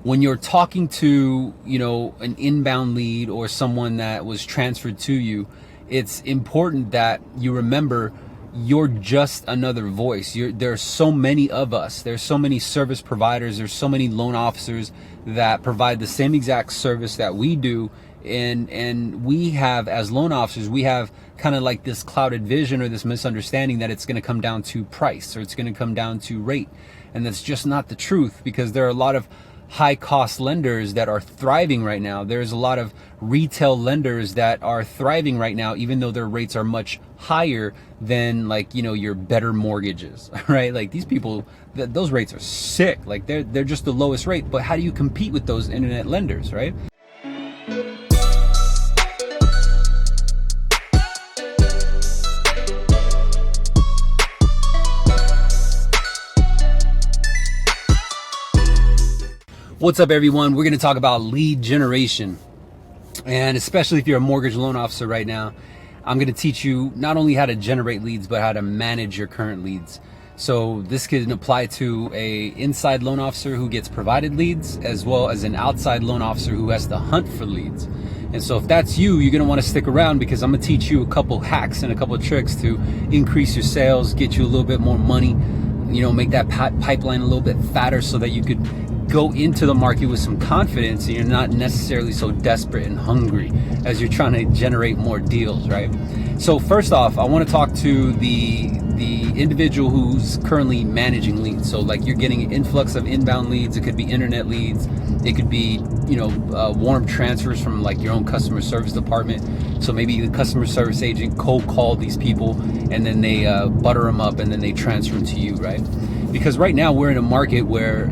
when you're talking to, an inbound lead or someone that was transferred to you, it's important that you remember you're just another voice. There's so many of us. There's so many service providers. There's so many loan officers that provide the same exact service that we do. And we have, as loan officers, we have kind of like this clouded vision or this misunderstanding that it's going to come down to price or it's going to come down to rate. And that's just not the truth, because there are a lot of high cost lenders that are thriving right now. There's a lot of retail lenders that are thriving right now, even though their rates are much higher than your better mortgages, right? Like these people, those rates are sick. Like they're just the lowest rate. But how do you compete with those internet lenders, right? What's up, everyone? We're going to talk about lead generation. And especially if you're a mortgage loan officer right now, I'm going to teach you not only how to generate leads, but how to manage your current leads. So this can apply to a inside loan officer who gets provided leads, as well as an outside loan officer who has to hunt for leads. And so if that's you, you're going to want to stick around, because I'm going to teach you a couple hacks and a couple tricks to increase your sales, get you a little bit more money, make that pipeline a little bit fatter so that you could go into the market with some confidence and you're not necessarily so desperate and hungry as you're trying to generate more deals, right? So first off, I want to talk to the individual who's currently managing leads. So like you're getting an influx of inbound leads. It could be internet leads. It could be, warm transfers from like your own customer service department. So maybe the customer service agent cold called these people and then they butter them up and then they transfer them to you, right? Because right now we're in a market where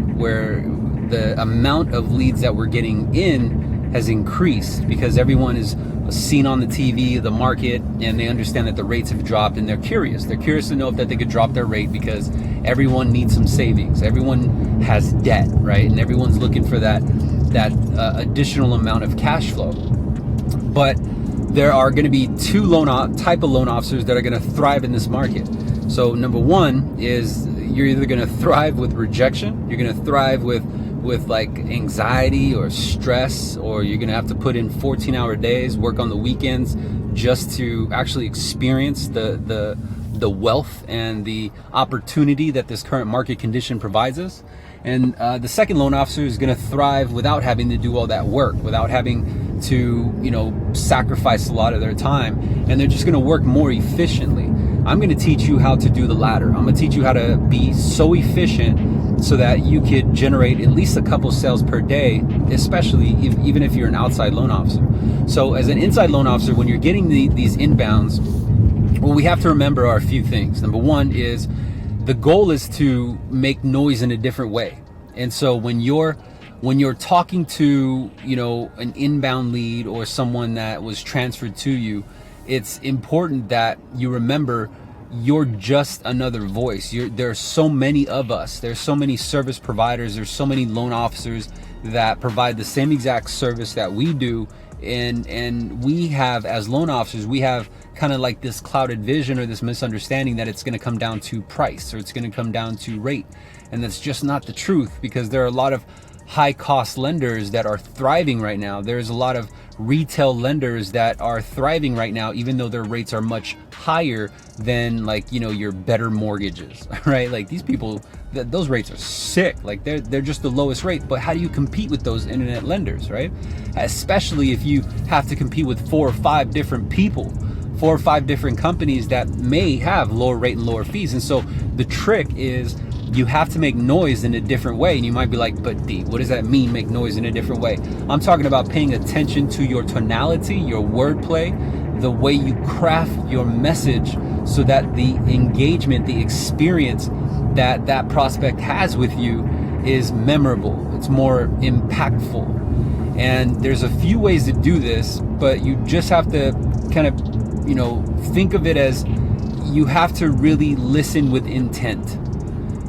the amount of leads that we're getting in has increased, because everyone is seen on the TV, the market, and they understand that the rates have dropped, and they're curious. They're curious to know if that they could drop their rate, because everyone needs some savings. Everyone has debt, right? And everyone's looking for that additional amount of cash flow. But there are going to be two type of loan officers that are going to thrive in this market. So number one is you're either going to thrive with rejection, you're going to thrive with like anxiety or stress, or you're going to have to put in 14-hour days, work on the weekends just to actually experience the wealth and the opportunity that this current market condition provides us. And the second loan officer is going to thrive without having to do all that work, without having to, sacrifice a lot of their time, and they're just going to work more efficiently. I'm going to teach you how to do the latter. I'm going to teach you how to be so efficient so that you could generate at least a couple sales per day, especially even if you're an outside loan officer. So as an inside loan officer, when you're getting these inbounds, what we have to remember are a few things. Number one is the goal is to make noise in a different way. And so when you're talking to, an inbound lead or someone that was transferred to you, it's important that you remember you're just another voice. There's so many of us. There's so many service providers. There's so many loan officers that provide the same exact service that we do. And we have, as loan officers, we have kind of like this clouded vision or this misunderstanding that it's going to come down to price or it's going to come down to rate. And that's just not the truth, because there are a lot of high cost lenders that are thriving right now. There's a lot of retail lenders that are thriving right now, even though their rates are much higher than your better mortgages, right? Like these people, those rates are sick. Like they're just the lowest rate. But how do you compete with those internet lenders, right? Especially if you have to compete with 4 or 5 different people, 4 or 5 different companies that may have lower rate and lower fees. And so the trick is you have to make noise in a different way. And you might be like, but D, what does that mean, make noise in a different way? I'm talking about paying attention to your tonality, your wordplay, the way you craft your message so that the engagement, the experience that prospect has with you is memorable. It's more impactful. And there's a few ways to do this, but you just have to kind of, think of it as you have to really listen with intent.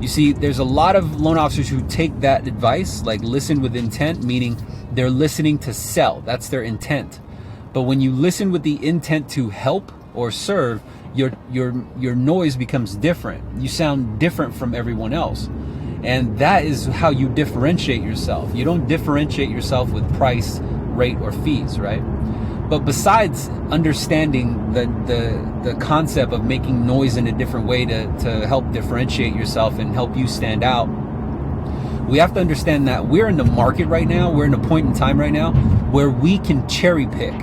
You see, there's a lot of loan officers who take that advice, like listen with intent, meaning they're listening to sell. That's their intent. But when you listen with the intent to help or serve, your noise becomes different. You sound different from everyone else. And that is how you differentiate yourself. You don't differentiate yourself with price, rate, or fees, right? But besides understanding the concept of making noise in a different way to help differentiate yourself and help you stand out, we have to understand that we're in the market right now, we're in a point in time right now where we can cherry pick.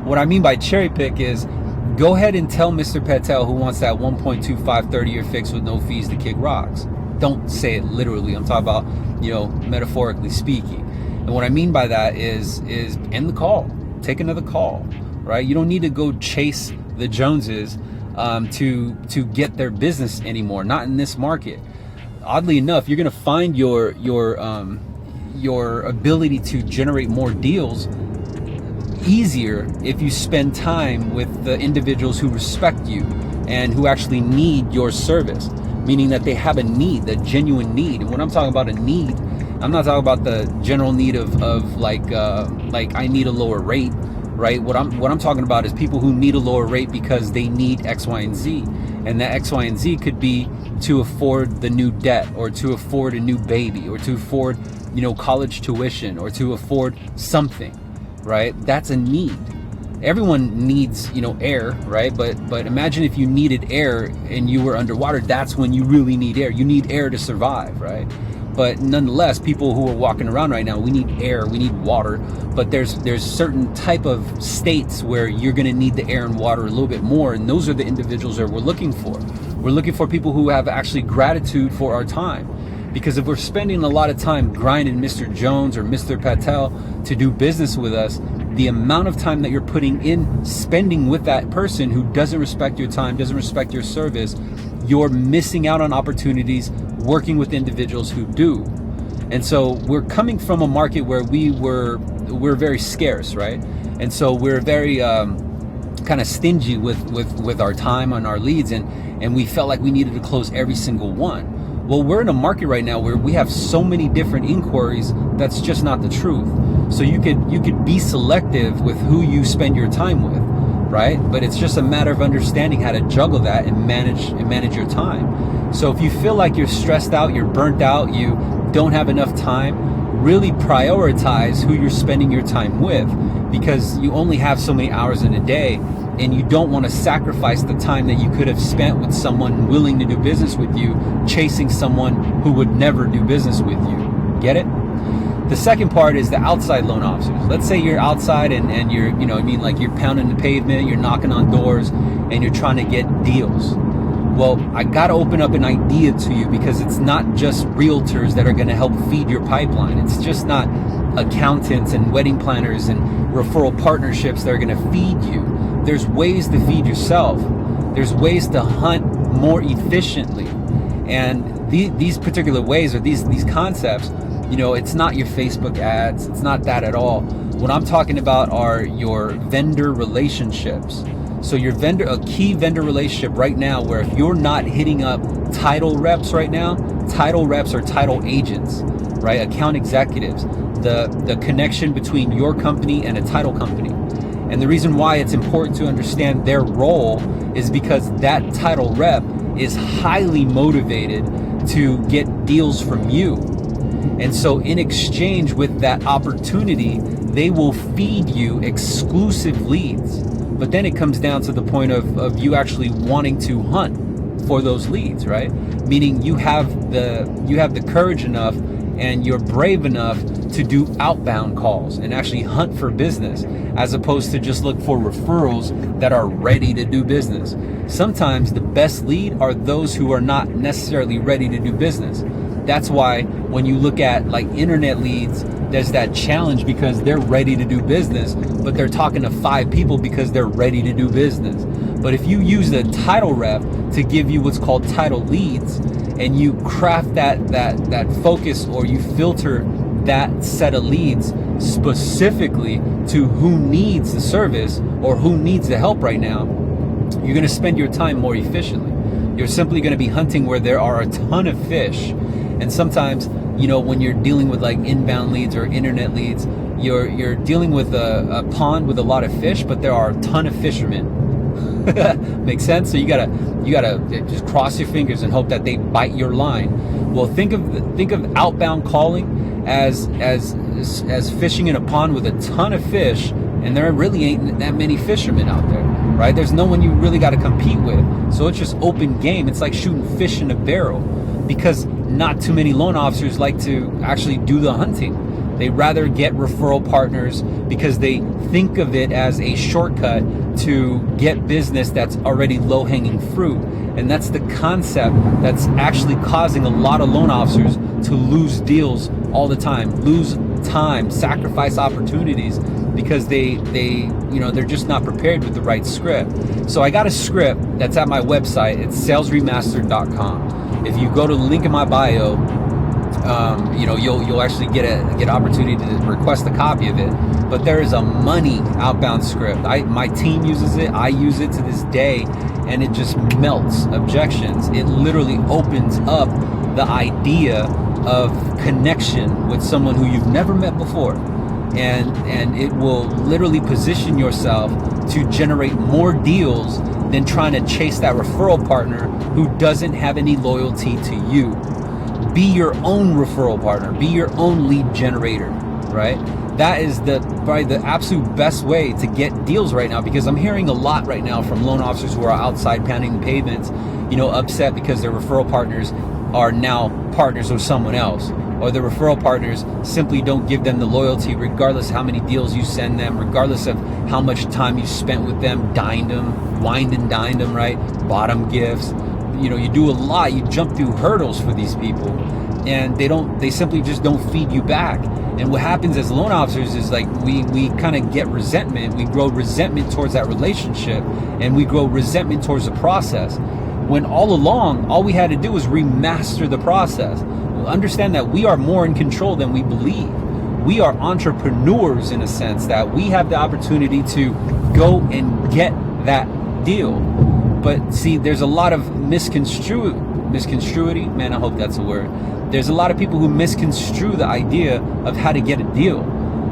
What I mean by cherry pick is, go ahead and tell Mr. Patel, who wants that 1.25 30-year fix with no fees, to kick rocks. Don't say it literally. I'm talking about, metaphorically speaking. And what I mean by that is end the call. Take another call, right? You don't need to go chase the Joneses to get their business anymore. Not in this market. Oddly enough, you're going to find your ability to generate more deals easier if you spend time with the individuals who respect you and who actually need your service, meaning that they have a need, a genuine need. And when I'm talking about a need, I'm not talking about the general need of like I need a lower rate, right? What I'm talking about is people who need a lower rate because they need X, Y, and Z. And that X, Y, and Z could be to afford the new debt, or to afford a new baby, or to afford, college tuition, or to afford something, right? That's a need. Everyone needs, air, right? But imagine if you needed air and you were underwater. That's when you really need air. You need air to survive, right? But nonetheless, people who are walking around right now, we need air, we need water, but there's certain type of states where you're going to need the air and water a little bit more, and those are the individuals that we're looking for. We're looking for people who have actually gratitude for our time. Because if we're spending a lot of time grinding Mr. Jones or Mr. Patel to do business with us, the amount of time that you're putting in spending with that person who doesn't respect your time, doesn't respect your service, you're missing out on opportunities working with individuals who do. And so we're coming from a market where we're very scarce, right? And so we're very kind of stingy with our time on our leads, and we felt like we needed to close every single one. Well, we're in a market right now where we have so many different inquiries. That's just not the truth. So you could be selective with who you spend your time with, right? But it's just a matter of understanding how to juggle that and manage your time. So if you feel like you're stressed out, you're burnt out, you don't have enough time, really prioritize who you're spending your time with, because you only have so many hours in a day, and you don't want to sacrifice the time that you could have spent with someone willing to do business with you, chasing someone who would never do business with you. Get it? The second part is the outside loan officers. Let's say you're outside and you're, like you're pounding the pavement, you're knocking on doors, and you're trying to get deals. Well, I got to open up an idea to you, because it's not just realtors that are going to help feed your pipeline. It's just not accountants and wedding planners and referral partnerships that are going to feed you. There's ways to feed yourself. There's ways to hunt more efficiently. And these particular ways, or these concepts, it's not your Facebook ads. It's not that at all. What I'm talking about are your vendor relationships. So a key vendor relationship right now, where if you're not hitting up title reps right now, title reps are title agents, right? Account executives, the connection between your company and a title company. And the reason why it's important to understand their role is because that title rep is highly motivated to get deals from you. And so in exchange with that opportunity, they will feed you exclusive leads. But then it comes down to the point of you actually wanting to hunt for those leads, right? Meaning you have the courage enough and you're brave enough to do outbound calls and actually hunt for business, as opposed to just look for referrals that are ready to do business. Sometimes the best lead are those who are not necessarily ready to do business. That's why when you look at like internet leads, there's that challenge because they're ready to do business, but they're talking to 5 people because they're ready to do business. But if you use a title rep to give you what's called title leads, and you craft that focus, or you filter that set of leads specifically to who needs the service or who needs the help right now, you're going to spend your time more efficiently. You're simply going to be hunting where there are a ton of fish. And sometimes, when you're dealing with like inbound leads or internet leads, you're dealing with a pond with a lot of fish, but there are a ton of fishermen. Makes sense? So you gotta just cross your fingers and hope that they bite your line. Well, think of outbound calling as fishing in a pond with a ton of fish, and there really ain't that many fishermen out there, right? There's no one you really got to compete with. So it's just open game. It's like shooting fish in a barrel, because not too many loan officers like to actually do the hunting. They rather get referral partners because they think of it as a shortcut to get business that's already low-hanging fruit. And that's the concept that's actually causing a lot of loan officers to lose deals all the time, lose time, sacrifice opportunities, because they're just not prepared with the right script. So I got a script that's at my website. It's salesremastered.com. If you go to the link in my bio, you'll actually get an opportunity to request a copy of it. But there is a money outbound script. My team uses it. I use it to this day, and it just melts objections. It literally opens up the idea of connection with someone who you've never met before, and it will literally position yourself to generate more deals than trying to chase that referral partner who doesn't have any loyalty to you. Be your own referral partner. Be your own lead generator, right? That is probably the absolute best way to get deals right now, because I'm hearing a lot right now from loan officers who are outside pounding the pavements, upset because their referral partners are now partners with someone else, or the referral partners simply don't give them the loyalty, regardless of how many deals you send them, regardless of how much time you spent with them, wined and dined them, right? Bought them gifts. You do a lot, you jump through hurdles for these people, and they simply just don't feed you back. And what happens as loan officers is, like, we kind of get resentment. We grow resentment towards that relationship, and we grow resentment towards the process, when all along, all we had to do was remaster the process. Understand that we are more in control than we believe. We are entrepreneurs in a sense, that we have the opportunity to go and get that deal. But see, there's a lot of misconstruity. Man, I hope that's a word. There's a lot of people who misconstrue the idea of how to get a deal.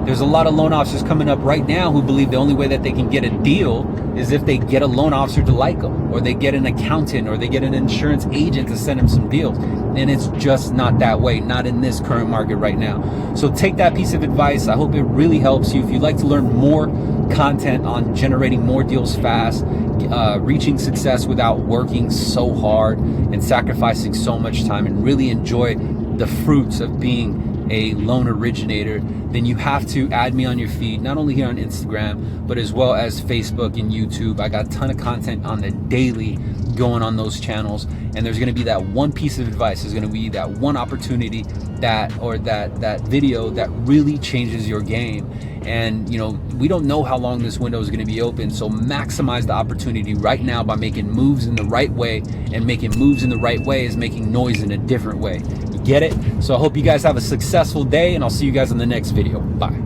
There's a lot of loan officers coming up right now who believe the only way that they can get a deal is if they get a loan officer to like them, or they get an accountant, or they get an insurance agent to send them some deals. And it's just not that way, not in this current market right now. So take that piece of advice. I hope it really helps you. If you'd like to learn more content on generating more deals fast, reaching success without working so hard and sacrificing so much time, and really enjoy the fruits of being a loan originator, then you have to add me on your feed, not only here on Instagram, but as well as Facebook and YouTube. I got a ton of content on the daily going on those channels, and there's going to be that one piece of advice. There's going to be that one opportunity that video that really changes your game. And we don't know how long this window is going to be open, so maximize the opportunity right now by making moves in the right way. And making moves in the right way is making noise in a different way. You get it? So I hope you guys have a successful day, and I'll see you guys in the next video. Bye.